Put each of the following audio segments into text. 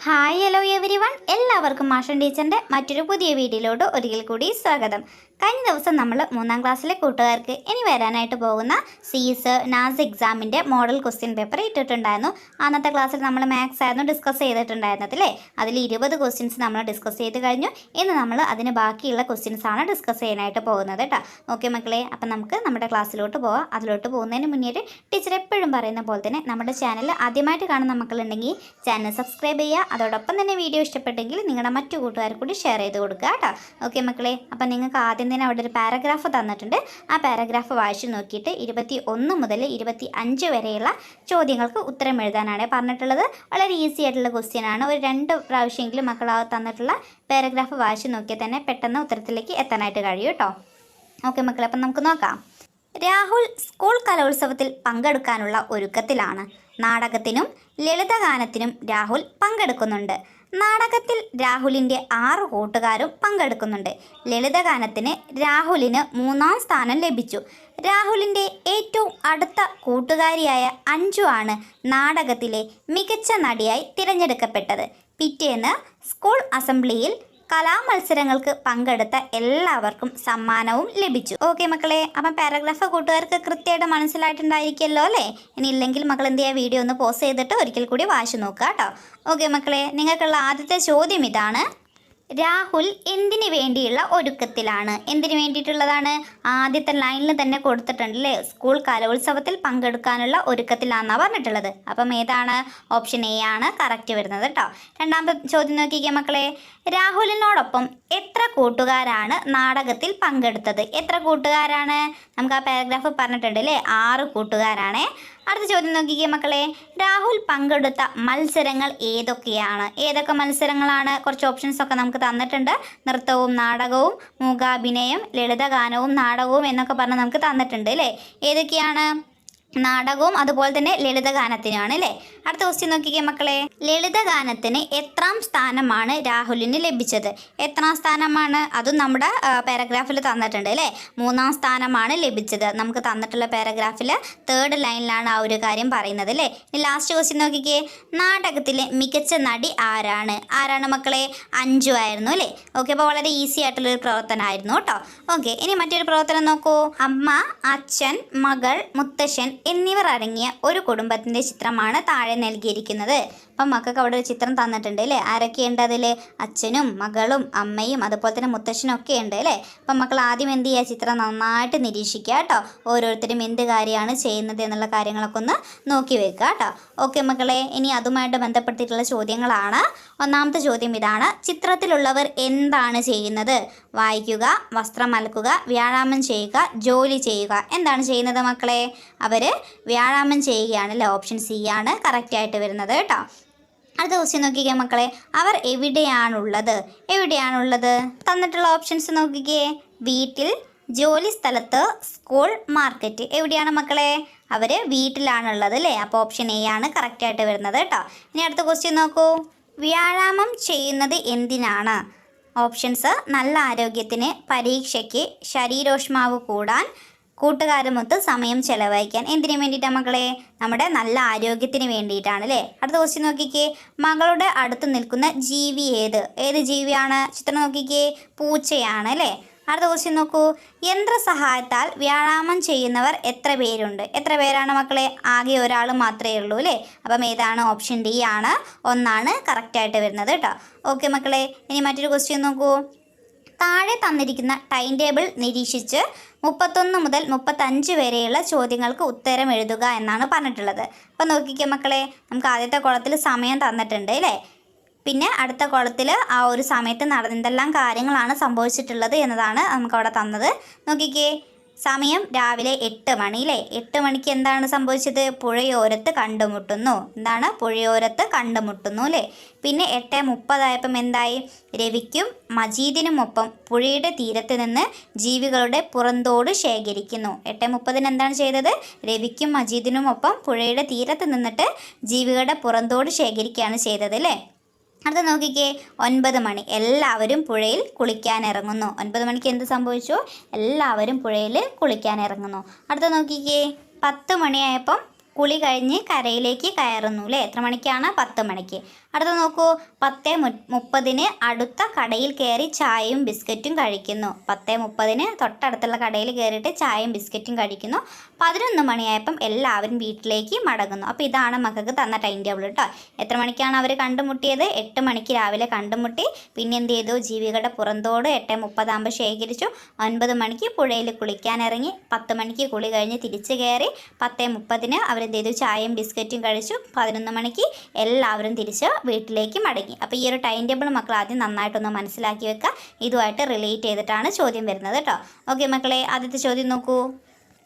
Hi hello every one, എല്ലാവർക്കും മാഷൻ ടീച്ചറിൻ്റെ മറ്റൊരു പുതിയ വീഡിയോയിലോട്ട് ഒരിക്കൽ കൂടി സ്വാഗതം. കഴിഞ്ഞ ദിവസം നമ്മൾ 3ാം ക്ലാസ്സിലെ കൂട്ടുകാർക്ക് ഇനി വരാനായിട്ട് പോകുന്ന സീസ് നാസ് എക്സാമിൻ്റെ മോഡൽ ക്വസ്റ്റ്യൻ പേപ്പർ ഇട്ടിട്ടുണ്ടായിരുന്നു. അന്നത്തെ ക്ലാസ്സിൽ നമ്മൾ മാത്സ് ആയിരുന്നു ഡിസ്കസ് ചെയ്തിട്ടുണ്ടായിരുന്നത് അല്ലേ. അതിൽ 20 ക്വസ്റ്റ്യൻസ് നമ്മൾ ഡിസ്കസ് ചെയ്ത് കഴിഞ്ഞു. ഇന്ന് നമ്മൾ അതിന് ബാക്കിയുള്ള ക്വസ്റ്റ്യൻസാണ് ഡിസ്കസ് ചെയ്യാനായിട്ട് പോകുന്നത് കേട്ടോ. ഓക്കെ മക്കളെ, അപ്പം നമുക്ക് നമ്മുടെ ക്ലാസ്സിലോട്ട് പോകാം. അതിലോട്ട് പോകുന്നതിന് മുന്നേ ടീച്ചർ എപ്പോഴും പറയുന്ന പോലെ തന്നെ നമ്മുടെ ചാനൽ ആദ്യമായിട്ട് കാണുന്ന മക്കളുണ്ടെങ്കിൽ ചാനൽ സബ്സ്ക്രൈബ് ചെയ്യുക. അതോടൊപ്പം തന്നെ വീഡിയോ ഇഷ്ടപ്പെട്ടെങ്കിൽ നിങ്ങളുടെ മറ്റു കൂട്ടുകാർ കൂടി ഷെയർ ചെയ്ത് കൊടുക്കുക കേട്ടോ. ഓക്കെ മക്കളെ, അപ്പം നിങ്ങൾക്ക് ആദ്യം തന്നെ അവിടെ ഒരു പാരഗ്രാഫ് തന്നിട്ടുണ്ട്. ആ പാരഗ്രാഫ് വായിച്ചു നോക്കിയിട്ട് 21 മുതൽ 25 വരെയുള്ള ചോദ്യങ്ങൾക്ക് ഉത്തരം എഴുതാനാണ് പറഞ്ഞിട്ടുള്ളത്. വളരെ ഈസി ആയിട്ടുള്ള ക്വസ്റ്റ്യൻ ആണ്. ഒരു 2 പ്രാവശ്യമെങ്കിലും മക്കൾ തന്നിട്ടുള്ള പാരഗ്രാഫ് വായിച്ചു നോക്കിയാൽ തന്നെ പെട്ടെന്ന് ഉത്തരത്തിലേക്ക് എത്താനായിട്ട് കഴിയും കേട്ടോ. ഓക്കെ മക്കളെ, അപ്പം നമുക്ക് നോക്കാം. രാഹുൽ സ്കൂൾ കലോത്സവത്തിൽ പങ്കെടുക്കാനുള്ള ഒരുക്കത്തിലാണ്. നാടകത്തിനും ലളിതഗാനത്തിനും രാഹുൽ പങ്കെടുക്കുന്നുണ്ട്. നാടകത്തിൽ രാഹുലിൻ്റെ 6 കൂട്ടുകാരും പങ്കെടുക്കുന്നുണ്ട്. ലളിതഗാനത്തിന് രാഹുലിന് 3ാം സ്ഥാനം ലഭിച്ചു. രാഹുലിൻ്റെ ഏറ്റവും അടുത്ത കൂട്ടുകാരിയായ അഞ്ജു ആണ് നാടകത്തിലെ മികച്ച നടിയായി തിരഞ്ഞെടുക്കപ്പെട്ടത്. പിറ്റേന്ന് സ്കൂൾ അസംബ്ലിയിൽ കലാമത്സരങ്ങൾക്ക് പങ്കെടുത്ത എല്ലാവർക്കും സമ്മാനവും ലഭിച്ചു. ഓക്കെ മക്കളെ, അപ്പം പാരഗ്രാഫ് കൂട്ടുകാർക്ക് കൃത്യമായിട്ട് മനസ്സിലായിട്ടുണ്ടായിരിക്കുമല്ലോ അല്ലേ. ഇനി ഇല്ലെങ്കിൽ മക്കൾ എന്ത് ചെയ്യുക, വീഡിയോ ഒന്ന് പോസ് ചെയ്തിട്ട് ഒരിക്കൽ കൂടി വായിച്ചു നോക്കുക കേട്ടോ. ഓക്കെ മക്കളെ, നിങ്ങൾക്കുള്ള ആദ്യത്തെ ചോദ്യം ഇതാണ്. രാഹുൽ എന്തിനു വേണ്ടിയുള്ള ഒരുക്കത്തിലാണ്? എന്തിനു വേണ്ടിയിട്ടുള്ളതാണ്? ആദ്യത്തെ ലൈനിൽ തന്നെ കൊടുത്തിട്ടുണ്ട് അല്ലേ. സ്കൂൾ കലോത്സവത്തിൽ പങ്കെടുക്കാനുള്ള ഒരുക്കത്തിലാണെന്നാണ് പറഞ്ഞിട്ടുള്ളത്. അപ്പം ഏതാണ്? ഓപ്ഷൻ എ ആണ് കറക്റ്റ് വരുന്നത് കേട്ടോ. രണ്ടാമത്തെ ചോദ്യം നോക്കിക്കേ മക്കളെ. രാഹുലിനോടൊപ്പം എത്ര കൂട്ടുകാരാണ് നാടകത്തിൽ പങ്കെടുത്തത്? എത്ര കൂട്ടുകാരാണ്? നമുക്ക് ആ പാരഗ്രാഫ് പറഞ്ഞിട്ടുണ്ട് അല്ലേ. 6 കൂട്ടുകാരാണേ. അടുത്ത ചോദ്യം നോക്കിക്കേ മക്കളെ. രാഹുൽ പങ്കെടുത്ത മത്സരങ്ങൾ ഏതൊക്കെയാണ്? ഏതൊക്കെ മത്സരങ്ങളാണ്? കുറച്ച് ഓപ്ഷൻസ് ഒക്കെ നമുക്ക് തന്നിട്ടുണ്ട്. നൃത്തവും നാടകവും, മൂകാഭിനയം, ലളിതഗാനവും നാടകവും എന്നൊക്കെ പറഞ്ഞ് നമുക്ക് തന്നിട്ടുണ്ട് അല്ലേ. ഏതൊക്കെയാണ്? നാടകവും അതുപോലെ തന്നെ ലളിതഗാനത്തിനാണ് അല്ലേ. അടുത്ത ക്വസ്റ്റ്യൻ നോക്കിക്കേ മക്കളെ. ലളിതഗാനത്തിന് എത്രാം സ്ഥാനമാണ് രാഹുലിന് ലഭിച്ചത്? എത്രാം സ്ഥാനമാണ്? അതും നമ്മുടെ പാരഗ്രാഫിൽ തന്നിട്ടുണ്ട് അല്ലേ. 3ാം സ്ഥാനമാണ് ലഭിച്ചത്. നമുക്ക് തന്നിട്ടുള്ള പാരഗ്രാഫിൽ 3rd ലൈനിലാണ് ആ ഒരു കാര്യം പറയുന്നത് അല്ലേ. ലാസ്റ്റ് ക്വസ്റ്റ്യൻ നോക്കിക്കേ. നാടകത്തിലെ മികച്ച നടി ആരാണ്? ആരാണ് മക്കളെ? അഞ്ജു ആയിരുന്നു അല്ലേ. ഓക്കെ, അപ്പോൾ വളരെ ഈസി ആയിട്ടുള്ളൊരു പ്രവർത്തനമായിരുന്നു കേട്ടോ. ഓക്കെ, ഇനി മറ്റൊരു പ്രവർത്തനം നോക്കൂ. അമ്മ, അച്ഛൻ, മകൾ, മുത്തശ്ശൻ എന്നിവർ അടങ്ങിയ ഒരു കുടുംബത്തിൻ്റെ ചിത്രമാണ് താഴെ നൽകിയിരിക്കുന്നത്. അപ്പം മക്കൾക്ക് അവിടെ ഒരു ചിത്രം തന്നിട്ടുണ്ട് അല്ലേ. ആരൊക്കെയുണ്ട് അതിൽ? അച്ഛനും മകളും അമ്മയും അതുപോലെ തന്നെ മുത്തശ്ശനും ഒക്കെ ഉണ്ട് അല്ലേ. അപ്പം മക്കൾ ആദ്യം എന്ത് ചെയ്യുക? ചിത്രം നന്നായിട്ട് നിരീക്ഷിക്കുക കേട്ടോ. ഓരോരുത്തരും എന്ത് കാര്യമാണ് ചെയ്യുന്നത് എന്നുള്ള കാര്യങ്ങളൊക്കെ ഒന്ന് നോക്കി വെക്കുക കേട്ടോ. ഓക്കെ മക്കളെ, ഇനി അതുമായിട്ട് ബന്ധപ്പെട്ടിട്ടുള്ള ചോദ്യങ്ങളാണ്. ഒന്നാമത്തെ ചോദ്യം ഇതാണ്. ചിത്രത്തിലുള്ളവർ എന്താണ് ചെയ്യുന്നത്? വായിക്കുക, വസ്ത്രം അലക്കുക, വ്യായാമം ചെയ്യുക, ജോലി ചെയ്യുക. എന്താണ് ചെയ്യുന്നത് മക്കളെ? അവർ വ്യായാമം ചെയ്യുകയാണ് അല്ലേ. ഓപ്ഷൻ സി ആണ് കറക്റ്റായിട്ട് വരുന്നത് കേട്ടോ. അടുത്ത ക്വസ്റ്റ്യൻ നോക്കിക്കേ മക്കളെ. അവർ എവിടെയാണുള്ളത്? എവിടെയാണുള്ളത്? തന്നിട്ടുള്ള ഓപ്ഷൻസ് നോക്കിക്കേ. വീട്ടിൽ, ജോലി സ്ഥലത്ത്, സ്കൂൾ, മാർക്കറ്റ്. എവിടെയാണ് മക്കളെ? അവർ വീട്ടിലാണുള്ളത് അല്ലേ. അപ്പോൾ ഓപ്ഷൻ എ ആണ് കറക്റ്റായിട്ട് വരുന്നത് കേട്ടോ. ഇനി അടുത്ത ക്വസ്റ്റ്യൻ നോക്കൂ. വ്യായാമം ചെയ്യുന്നത് എന്തിനാണ്? ഓപ്ഷൻസ്: നല്ല ആരോഗ്യത്തിന്, പരീക്ഷയ്ക്ക്, ശരീരോഷ്മാവ് കൂടാൻ, കൂട്ടുകാരുമൊത്ത് സമയം ചെലവഴിക്കാൻ. എന്തിനു വേണ്ടിയിട്ടാണ് മക്കളെ? നമ്മുടെ നല്ല ആരോഗ്യത്തിന് വേണ്ടിയിട്ടാണ് അല്ലേ. അടുത്ത ക്വസ്റ്റ്യൻ നോക്കിക്കേ. മകളുടെ അടുത്ത് നിൽക്കുന്ന ജീവി ഏത്? ഏത് ജീവിയാണ്? ചിത്രം നോക്കിക്കേ. പൂച്ചയാണ് അല്ലേ. അടുത്ത ക്വസ്റ്റ്യൻ നോക്കൂ. യന്ത്രസഹായത്താൽ വ്യായാമം ചെയ്യുന്നവർ എത്ര പേരുണ്ട്? എത്ര പേരാണ് മക്കളെ? ആകെ ഒരാൾ മാത്രമേ ഉള്ളൂ അല്ലേ. അപ്പം ഏതാണ്? ഓപ്ഷൻ ഡി ആണ്, 1 കറക്റ്റായിട്ട് വരുന്നത് കേട്ടോ. ഓക്കെ മക്കളെ, ഇനി മറ്റൊരു ക്വസ്റ്റ്യൻ നോക്കൂ. താഴെ തന്നിരിക്കുന്ന ടൈം ടേബിൾ നിരീക്ഷിച്ച് 31 മുതൽ 35 വരെയുള്ള ചോദ്യങ്ങൾക്ക് ഉത്തരം എഴുതുക എന്നാണ് പറഞ്ഞിട്ടുള്ളത്. അപ്പോൾ നോക്കിക്കേ മക്കളെ. നമുക്ക് ആദ്യത്തെ കോളത്തിൽ സമയം തന്നിട്ടുണ്ട് അല്ലേ. പിന്നെ അടുത്ത കോളത്തിൽ ആ ഒരു സമയത്ത് എന്തെല്ലാം കാര്യങ്ങളാണ് സംഭവിച്ചിട്ടുള്ളത് എന്നതാണ് നമുക്കവിടെ തന്നത്. നോക്കിക്കേ. സമയം രാവിലെ 8 മണി അല്ലേ. 8 മണിക്ക് എന്താണ് സംഭവിച്ചത്? പുഴയോരത്ത് കണ്ടുമുട്ടുന്നു. എന്താണ്? പുഴയോരത്ത് കണ്ടുമുട്ടുന്നു അല്ലേ. പിന്നെ 8:30 ആയപ്പം എന്തായി? രവിക്കും മജീദിനുമൊപ്പം പുഴയുടെ തീരത്ത് നിന്ന് ജീവികളുടെ പുറന്തോട് ശേഖരിക്കുന്നു. 8:30 എന്താണ് ചെയ്തത്? രവിക്കും മജീദിനുമൊപ്പം പുഴയുടെ തീരത്ത് നിന്നിട്ട് ജീവികളുടെ പുറന്തോട് ശേഖരിക്കുകയാണ് ചെയ്തത് അല്ലേ. അടുത്ത നോക്കിക്കേ. 9 മണി. എല്ലാവരും പുഴയിൽ കുളിക്കാനിറങ്ങുന്നു. 9 മണിക്ക് എന്ത് സംഭവിച്ചു? എല്ലാവരും പുഴയിൽ കുളിക്കാനിറങ്ങുന്നു. അടുത്ത നോക്കിക്കേ. 10 മണിയായപ്പം കുളി കഴിഞ്ഞ് കരയിലേക്ക് കയറുന്നു അല്ലേ. എത്ര മണിക്കാണ്? 10 മണിക്ക്. അടുത്ത നോക്കൂ, 10:30 അടുത്ത കടയിൽ കയറി ചായയും ബിസ്ക്കറ്റും കഴിക്കുന്നു. 10:30 തൊട്ടടുത്തുള്ള കടയിൽ കയറിയിട്ട് ചായയും ബിസ്ക്കറ്റും കഴിക്കുന്നു. 11 മണിയായപ്പം എല്ലാവരും വീട്ടിലേക്ക് മടങ്ങുന്നു. അപ്പോൾ ഇതാണ് മക്കൾക്ക് തന്ന ടൈം ടേബിൾ കേട്ടോ. എത്ര മണിക്കാണ് അവർ കണ്ടുമുട്ടിയത്? 8 മണിക്ക് രാവിലെ കണ്ടുമുട്ടി. പിന്നെ എന്ത് ചെയ്തു? ജീവികളുടെ പുറന്തോട് 8:30 ആകുമ്പോൾ ശേഖരിച്ചു. 9 മണിക്ക് പുഴയിൽ കുളിക്കാനിറങ്ങി. 10 മണിക്ക് കുളി കഴിഞ്ഞ് തിരിച്ച് കയറി. 10:30 അവരെന്ത് ചെയ്തു? ചായയും ബിസ്ക്കറ്റും കഴിച്ചു. 11 മണിക്ക് എല്ലാവരും തിരിച്ച് വീട്ടിലേക്ക് മടങ്ങി. അപ്പോൾ ഈ ഒരു ടൈം ടേബിൾ മക്കൾ ആദ്യം നന്നായിട്ടൊന്ന് മനസ്സിലാക്കി വെക്കുക. ഇതുമായിട്ട് റിലേറ്റ് ചെയ്തിട്ടാണ് ചോദ്യം വരുന്നത് കേട്ടോ. ഓക്കെ മക്കളെ, ആദ്യത്തെ ചോദ്യം നോക്കൂ.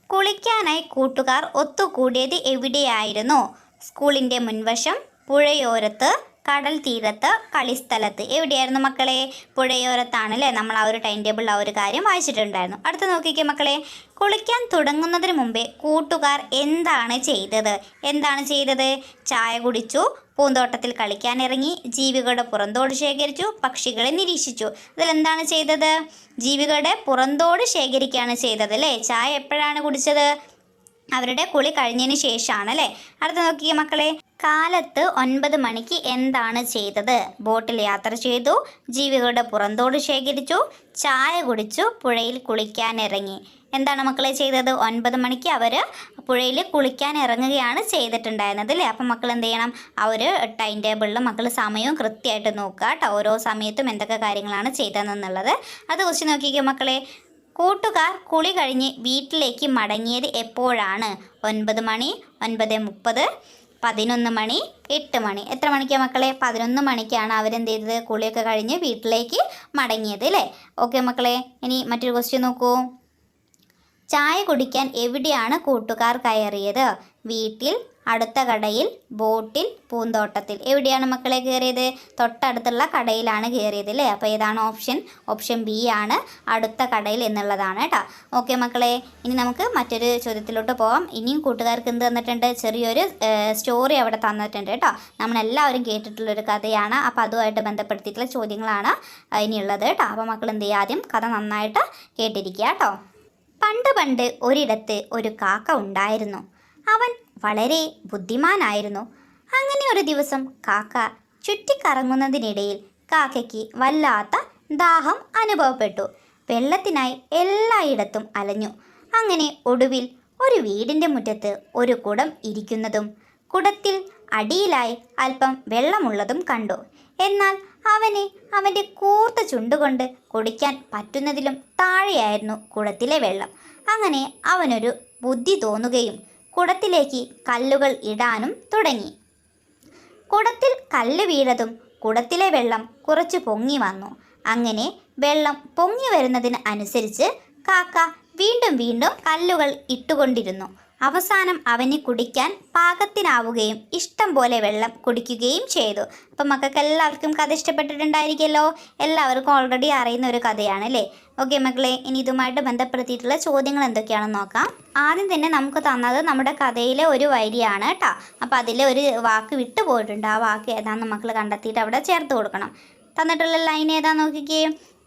കുളിക്കാനായി കൂട്ടുകാർ ഒത്തുകൂടിയത് എവിടെയായിരുന്നു? സ്കൂളിൻ്റെ മുൻവശം, പുഴയോരത്ത്, കടൽ തീരത്ത്, കളിസ്ഥലത്ത്. എവിടെയായിരുന്നു മക്കളെ? പുഴയോരത്താണ് അല്ലേ. നമ്മൾ ആ ഒരു ടൈം ടേബിളിൽ ആ ഒരു കാര്യം വായിച്ചിട്ടുണ്ടായിരുന്നു. അടുത്ത് നോക്കിക്കേ മക്കളെ. കുളിക്കാൻ തുടങ്ങുന്നതിന് മുമ്പേ കൂട്ടുകാർ എന്താണ് ചെയ്തത്? ചായ കുടിച്ചു, പൂന്തോട്ടത്തിൽ കളിക്കാനിറങ്ങി, ജീവികളുടെ പുറന്തോട് ശേഖരിച്ചു, പക്ഷികളെ നിരീക്ഷിച്ചു. ഇതിലെന്താണ് ചെയ്തത്? ജീവികളുടെ പുറന്തോട് ശേഖരിക്കുകയാണ് ചെയ്തത് അല്ലേ. ചായ എപ്പോഴാണ് കുടിച്ചത്? അവരുടെ കുളി കഴിഞ്ഞതിന് ശേഷമാണ് അല്ലേ. അടുത്ത നോക്കിയ മക്കളെ. കാലത്ത് 9 മണിക്ക് എന്താണ് ചെയ്തത്? ബോട്ടിൽ യാത്ര ചെയ്തു, ജീവികളുടെ പുറന്തോട് ശേഖരിച്ചു, ചായ കുടിച്ചു, പുഴയിൽ കുളിക്കാനിറങ്ങി. എന്താണ് മക്കളെ ചെയ്തത്? 9 മണിക്ക് അവർ പുഴയിൽ കുളിക്കാൻ ഇറങ്ങുകയാണ് ചെയ്തിട്ടുണ്ടായിരുന്നത് അല്ലേ. അപ്പം മക്കൾ എന്ത് ചെയ്യണം? ആ ഒരു ടൈം ടേബിളിൽ മക്കൾ സമയവും കൃത്യമായിട്ട് നോക്കുക കേട്ടോ. ഓരോ സമയത്തും എന്തൊക്കെ കാര്യങ്ങളാണ് ചെയ്തതെന്നുള്ളത് അത് കുറിച്ച് നോക്കിക്കുക മക്കളെ. കൂട്ടുകാർ കുളി കഴിഞ്ഞ് വീട്ടിലേക്ക് മടങ്ങിയത് എപ്പോഴാണ്? 9 മണി, 9:30, 11 മണി, 8 മണി. എത്ര മണിക്കാണ് മക്കളെ? 11 മണിക്കാണ് അവരെന്ത് ചെയ്തത്? കുളിയൊക്കെ കഴിഞ്ഞ് വീട്ടിലേക്ക് മടങ്ങിയത് അല്ലേ. ഓക്കെ മക്കളെ, ഇനി മറ്റൊരു ക്വസ്റ്റ്യൻ നോക്കൂ. ചായ കുടിക്കാൻ എവിടെയാണ് കൂട്ടുകാർ കയറിയത്? വീട്ടിൽ, അടുത്ത കടയിൽ, ബോട്ടിൽ, പൂന്തോട്ടത്തിൽ. എവിടെയാണ് മക്കളെ കയറിയത്? തൊട്ടടുത്തുള്ള കടയിലാണ് കയറിയത് അല്ലേ. അപ്പോൾ ഏതാണ് ഓപ്ഷൻ? ഓപ്ഷൻ ബി ആണ്, അടുത്ത കടയിൽ എന്നുള്ളതാണ് കേട്ടോ. ഓക്കെ മക്കളെ, ഇനി നമുക്ക് മറ്റൊരു ചോദ്യത്തിലോട്ട് പോകാം. ഇനിയും കൂട്ടുകാർക്ക് എന്ത് തന്നിട്ടുണ്ട്? ചെറിയൊരു സ്റ്റോറി അവിടെ തന്നിട്ടുണ്ട് കേട്ടോ. നമ്മളെല്ലാവരും കേട്ടിട്ടുള്ളൊരു കഥയാണ്. അപ്പോൾ അതുമായിട്ട് ബന്ധപ്പെടുത്തിയിട്ടുള്ള ചോദ്യങ്ങളാണ് ഇനിയുള്ളത് കേട്ടോ. അപ്പോൾ മക്കൾ എന്ത് ചെയ്യുക? ആദ്യം കഥ നന്നായിട്ട് കേട്ടിരിക്കുക കേട്ടോ. പണ്ട് ഒരിടത്ത് ഒരു കാക്ക ഉണ്ടായിരുന്നു. അവൻ വളരെ ബുദ്ധിമാനായിരുന്നു. അങ്ങനെ ഒരു ദിവസം കാക്ക ചുറ്റിക്കറങ്ങുന്നതിനിടയിൽ കാക്കയ്ക്ക് വല്ലാത്ത ദാഹം അനുഭവപ്പെട്ടു. വെള്ളത്തിനായി എല്ലായിടത്തും അലഞ്ഞു. അങ്ങനെ ഒടുവിൽ ഒരു വീടിൻ്റെ മുറ്റത്ത് ഒരു കുടം ഇരിക്കുന്നതും കുടത്തിൽ അടിയിലായി അല്പം വെള്ളമുള്ളതും കണ്ടു. എന്നാൽ അവന് അവൻ്റെ കൂർത്ത ചുണ്ടുകൊണ്ട് കുടിക്കാൻ പറ്റുന്നതിലും താഴെയായിരുന്നു കുടത്തിലെ വെള്ളം. അങ്ങനെ അവനൊരു ബുദ്ധി തോന്നുകയും കുടത്തിലേക്ക് കല്ലുകൾ ഇടാനും തുടങ്ങി. കുടത്തിൽ കല്ല് വീണതും കുടത്തിലെ വെള്ളം കുറച്ച് പൊങ്ങി വന്നു. അങ്ങനെ വെള്ളം പൊങ്ങി വരുന്നതിന് അനുസരിച്ച് കാക്ക വീണ്ടും വീണ്ടും കല്ലുകൾ ഇട്ടുകൊണ്ടിരുന്നു. അവസാനം അവന് കുടിക്കാൻ പാകത്തിനാവുകയും ഇഷ്ടം പോലെ വെള്ളം കുടിക്കുകയും ചെയ്തു. അപ്പം മക്കൾക്ക് എല്ലാവർക്കും കഥ ഇഷ്ടപ്പെട്ടിട്ടുണ്ടായിരിക്കുമല്ലോ. എല്ലാവർക്കും ഓൾറെഡി അറിയുന്ന ഒരു കഥയാണ് അല്ലേ. ഓക്കെ മക്കളെ, ഇനി ഇതുമായിട്ട് ബന്ധപ്പെടുത്തിയിട്ടുള്ള ചോദ്യങ്ങൾ എന്തൊക്കെയാണെന്ന് നോക്കാം. ആദ്യം തന്നെ നമുക്ക് തന്നത് നമ്മുടെ കഥയിലെ ഒരു വരിയാണ് കേട്ടോ. അപ്പോൾ അതിൽ ഒരു വാക്ക് വിട്ടു പോയിട്ടുണ്ട്. ആ വാക്ക് ഏതാണെന്ന് മക്കൾ കണ്ടെത്തിയിട്ട് അവിടെ ചേർത്ത് കൊടുക്കണം. തന്നിട്ടുള്ള ലൈൻ ഏതാണെന്ന് നോക്കിക്കേ.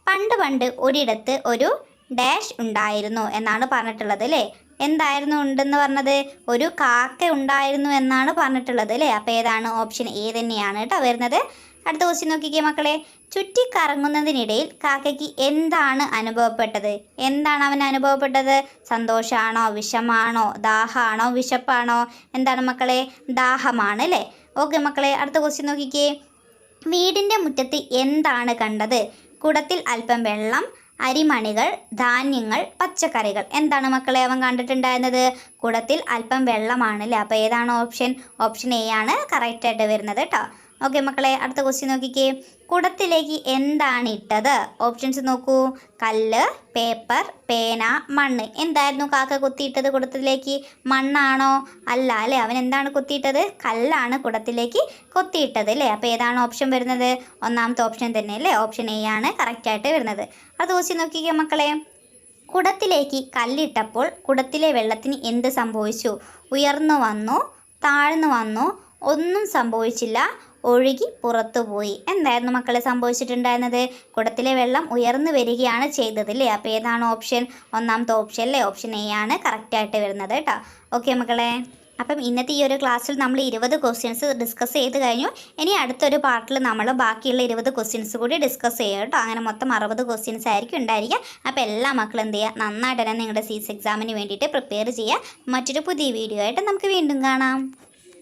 പണ്ട് ഒരിടത്ത് ഒരു ഡാഷ് ഉണ്ടായിരുന്നു എന്നാണ് പറഞ്ഞിട്ടുള്ളത് അല്ലേ. എന്തായിരുന്നു ഉണ്ടെന്ന് പറഞ്ഞത്? ഒരു കാക്ക ഉണ്ടായിരുന്നു എന്നാണ് പറഞ്ഞിട്ടുള്ളത് അല്ലേ. അപ്പോൾ ഏതാണ്? ഓപ്ഷൻ എ തന്നെയാണ് കേട്ടോ വരുന്നത്. അടുത്ത ക്വസ്റ്റ്യൻ നോക്കിക്കേ മക്കളെ. ചുറ്റിക്കറങ്ങുന്നതിനിടയിൽ കാക്കയ്ക്ക് എന്താണ് അനുഭവപ്പെട്ടത്? എന്താണ് അവന് അനുഭവപ്പെട്ടത്? സന്തോഷമാണോ, വിഷമാണോ, ദാഹമാണോ, വിശപ്പാണോ? എന്താണ് മക്കളെ? ദാഹമാണ് അല്ലേ. ഓക്കെ മക്കളെ, അടുത്ത ക്വസ്റ്റ്യൻ നോക്കിക്കേ. വീടിൻ്റെ മുറ്റത്ത് എന്താണ് കണ്ടത്? കുടത്തിൽ അല്പം വെള്ളം, അരിമണികൾ, ധാന്യങ്ങൾ, പച്ചക്കറികൾ. എന്താണ് മക്കളെ അവൻ കണ്ടിട്ടുണ്ടായിരുന്നത്? കുടത്തിൽ അല്പം വെള്ളമാണ് അല്ലേ. അപ്പോൾ ഏതാണ് ഓപ്ഷൻ? ഓപ്ഷൻ എ ആണ് കറക്റ്റായിട്ട് വരുന്നത് കേട്ടോ. ഓക്കെ മക്കളെ, അടുത്ത ക്വസ്റ്റ്യൻ നോക്കിക്കേ. കുടത്തിലേക്ക് എന്താണ് ഇട്ടത്? ഓപ്ഷൻസ് നോക്കൂ. കല്ല്, പേപ്പർ, പേന, മണ്ണ്. എന്തായിരുന്നു കാക്ക കുത്തിയിട്ടത് കുടത്തിലേക്ക്? മണ്ണാണോ? അല്ല അല്ലേ. അവൻ എന്താണ് കുത്തിയിട്ടത്? കല്ലാണ് കുടത്തിലേക്ക് കൊത്തിയിട്ടത് അല്ലേ. അപ്പോൾ ഏതാണ് ഓപ്ഷൻ വരുന്നത്? ഒന്നാമത്തെ ഓപ്ഷൻ തന്നെ അല്ലേ. ഓപ്ഷൻ എ ആണ് കറക്റ്റായിട്ട് വരുന്നത്. അത് ക്വസ്റ്റ്യൻ നോക്കിക്കേ മക്കളെ. കുടത്തിലേക്ക് കല്ലിട്ടപ്പോൾ കുടത്തിലെ വെള്ളത്തിന് എന്ത് സംഭവിച്ചു? ഉയർന്നു വന്നു, താഴ്ന്നു വന്നു, ഒന്നും സംഭവിച്ചില്ല, ഒഴുകി പുറത്തുപോയി. എന്തായിരുന്നു മക്കളെ സംഭവിച്ചിട്ടുണ്ടായിരുന്നത്? കുടത്തിലെ വെള്ളം ഉയർന്നു വരികയാണ് ചെയ്തത് അല്ലേ. അപ്പോൾ ഏതാണ് ഓപ്ഷൻ? ഒന്നാമത്തെ ഓപ്ഷൻ അല്ലേ. ഓപ്ഷൻ എ ആണ് കറക്റ്റായിട്ട് വരുന്നത് കേട്ടോ. ഓക്കെ മക്കളെ, അപ്പം ഇന്നത്തെ ഈ ഒരു ക്ലാസ്സിൽ നമ്മൾ 20 ക്വസ്റ്റ്യൻസ് ഡിസ്കസ് ചെയ്ത് കഴിഞ്ഞു. ഇനി അടുത്തൊരു പാർട്ടിൽ നമ്മൾ ബാക്കിയുള്ള 20 ക്വസ്റ്റ്യൻസ് കൂടി ഡിസ്കസ് ചെയ്യാം കേട്ടോ. അങ്ങനെ മൊത്തം 60 ക്വസ്റ്റ്യൻസ് ആയിരിക്കും ഉണ്ടായിരിക്കുക. അപ്പോൾ എല്ലാ മക്കളും എന്ത് ചെയ്യുക, നന്നായിട്ട് തന്നെ നിങ്ങളുടെ CS എക്സാമിന് വേണ്ടിയിട്ട് പ്രിപ്പയർ ചെയ്യുക. മറ്റൊരു പുതിയ വീഡിയോ ആയിട്ട് നമുക്ക് വീണ്ടും കാണാം.